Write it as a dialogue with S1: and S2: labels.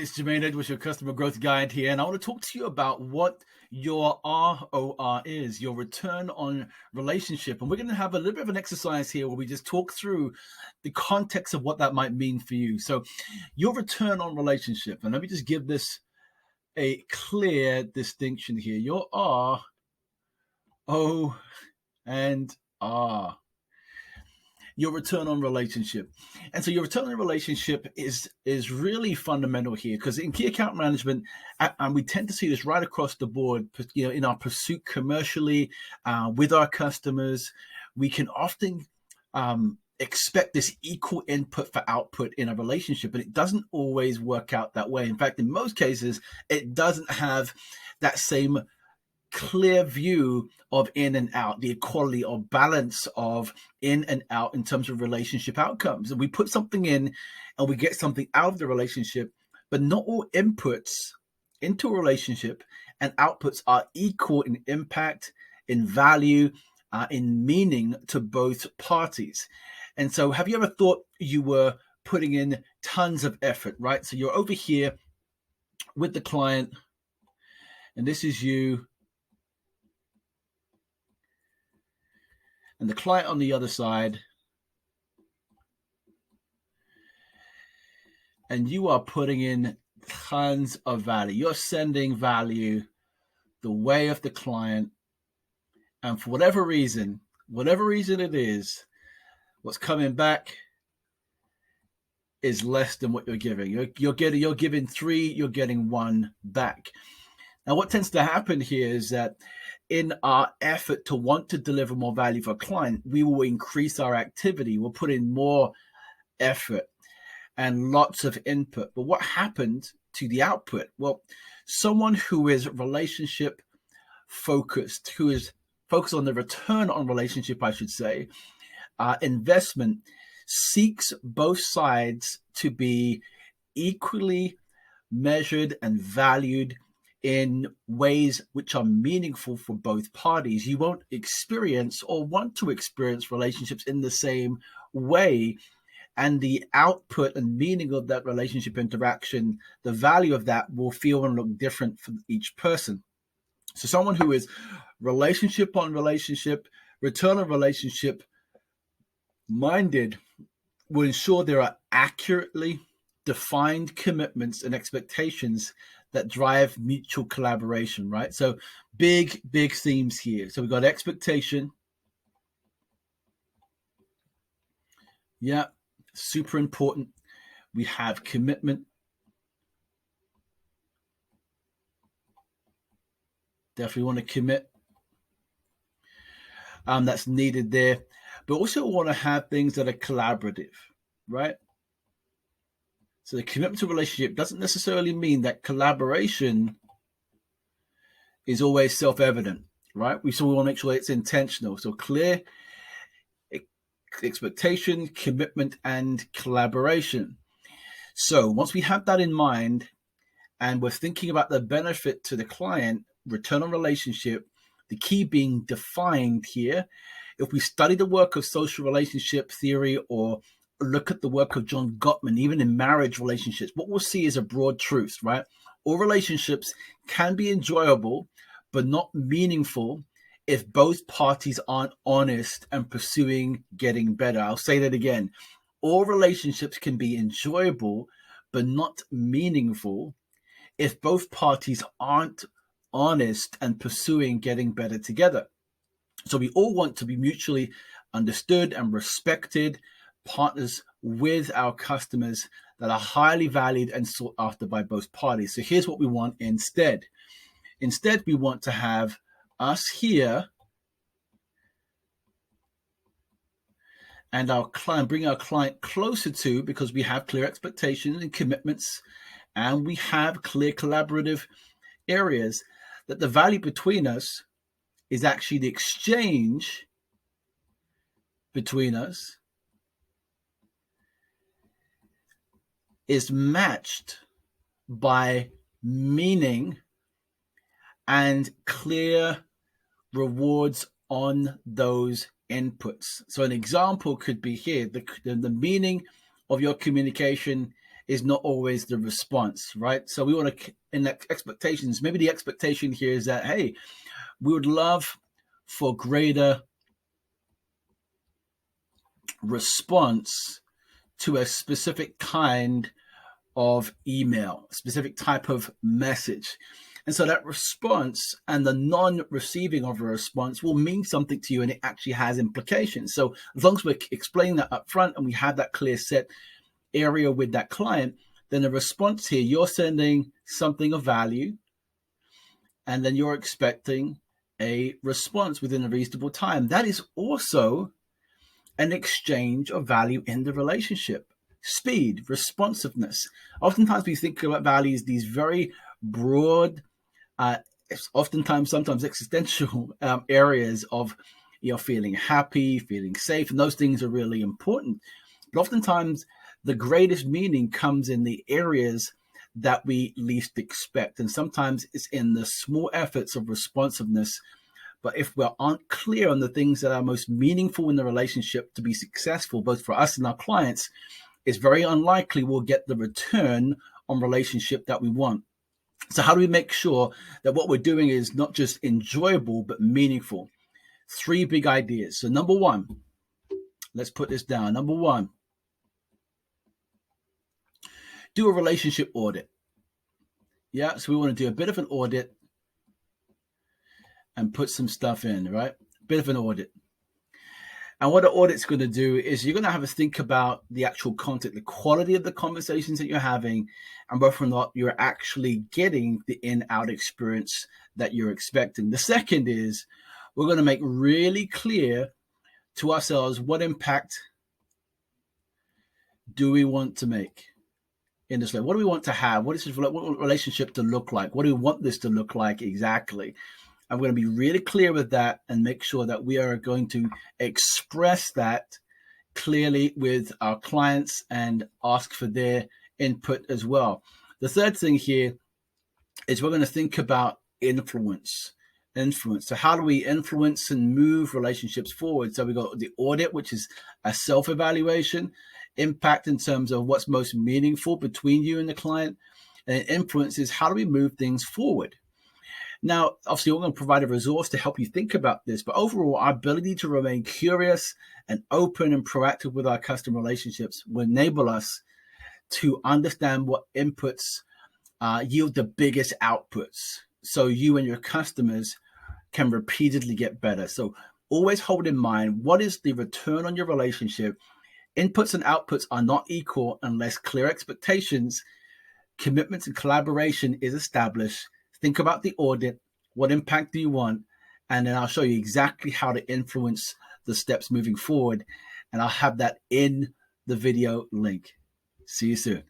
S1: It's Jermaine Edwards, your customer growth guide here, and I want to talk to you about what your ROR is, your return on relationship. And we're going to have a little bit of an exercise here where we just talk through the context of what that might mean for you. So, your return on relationship, and let me just give this a clear distinction here. Your R, O, and R. Your return on relationship. And so your return on relationship is really fundamental here, because in key account management, and we tend to see this right across the board, in our pursuit commercially, with our customers, we can often expect this equal input for output in a relationship, and it doesn't always work out that way. In fact, in most cases, it doesn't have that same clear view of in and out, the equality or balance of in and out in terms of relationship outcomes. And we put something in and we get something out of the relationship, but not all inputs into a relationship and outputs are equal in impact, in value, in meaning to both parties. And so have you ever thought you were putting in tons of effort, right? So you're over here with the client, and this is you, and the client on the other side, and you are putting in tons of value. You're sending value the way of the client, and for whatever reason it is, what's coming back is less than what you're giving. You're giving 3, you're getting 1 back. Now, what tends to happen here is that in our effort to want to deliver more value for a client, we will increase our activity. We'll put in more effort and lots of input. But what happened to the output? Well, someone who is relationship focused, who is focused on the return on relationship, I should say, investment, seeks both sides to be equally measured and valued in ways which are meaningful for both parties. You won't experience or want to experience relationships in the same way. And the output and meaning of that relationship interaction, the value of that will feel and look different for each person. So someone who is relationship on relationship, return on relationship minded will ensure there are accurately defined commitments and expectations that drive mutual collaboration, right? So big themes here. So we've got expectation. Yeah, super important. We have commitment. Definitely want to commit. That's needed there. But also want to have things that are collaborative, right? So the commitment to a relationship doesn't necessarily mean that collaboration is always self-evident, right? We want to make sure it's intentional. So clear expectation, commitment, and collaboration. So once we have that in mind, and we're thinking about the benefit to the client, return on relationship, the key being defined here. If we study the work of social relationship theory or look at the work of John Gottman, even in marriage relationships, what we'll see is a broad truth, right? All relationships can be enjoyable, but not meaningful if both parties aren't honest and pursuing getting better. I'll say that again. All relationships can be enjoyable, but not meaningful if both parties aren't honest and pursuing getting better together. So we all want to be mutually understood and respected partners with our customers that are highly valued and sought after by both parties. So here's what we want instead. Instead, we want to have us here and our client, bring our client closer to, because we have clear expectations and commitments, and we have clear collaborative areas, that the value between us is actually the exchange between us is matched by meaning and clear rewards on those inputs. So an example could be here, the meaning of your communication is not always the response, right? So we want to, in expectations, maybe the expectation here is that, hey, we would love for greater response to a specific kind of email, a specific type of message. And so that response and the non-receiving of a response will mean something to you, and it actually has implications. So as long as we're explaining that up front and we have that clear set area with that client, then the response here, you're sending something of value, and then you're expecting a response within a reasonable time. That is also an exchange of value in the relationship. Speed, responsiveness. Oftentimes we think about values, these very broad, oftentimes, sometimes existential areas of, feeling happy, feeling safe, and those things are really important. But oftentimes the greatest meaning comes in the areas that we least expect. And sometimes it's in the small efforts of responsiveness. But if we aren't clear on the things that are most meaningful in the relationship to be successful, both for us and our clients, it's very unlikely we'll get the return on relationship that we want. So how do we make sure that what we're doing is not just enjoyable, but meaningful? 3 big ideas. So number 1, let's put this down. Number 1, do a relationship audit. Yeah, so we want to do a bit of an audit and put some stuff in, right? Bit of an audit. And what the audit's going to do is you're going to have a think about the actual content, the quality of the conversations that you're having, and whether or not you're actually getting the in-out experience that you're expecting. The second is we're going to make really clear to ourselves what impact do we want to make in this life? What do we want to have? What relationship to look like? What do we want this to look like exactly? I'm going to be really clear with that and make sure that we are going to express that clearly with our clients and ask for their input as well. The third thing here is we're going to think about influence. So how do we influence and move relationships forward? So we've got the audit, which is a self-evaluation, impact in terms of what's most meaningful between you and the client, and influence is how do we move things forward? Now, obviously, we're going to provide a resource to help you think about this, but overall, our ability to remain curious and open and proactive with our customer relationships will enable us to understand what inputs yield the biggest outputs, so you and your customers can repeatedly get better. So always hold in mind, what is the return on your relationship? Inputs and outputs are not equal unless clear expectations, commitments, and collaboration is established. Think about the audit. What impact do you want? And then I'll show you exactly how to influence the steps moving forward. And I'll have that in the video link. See you soon.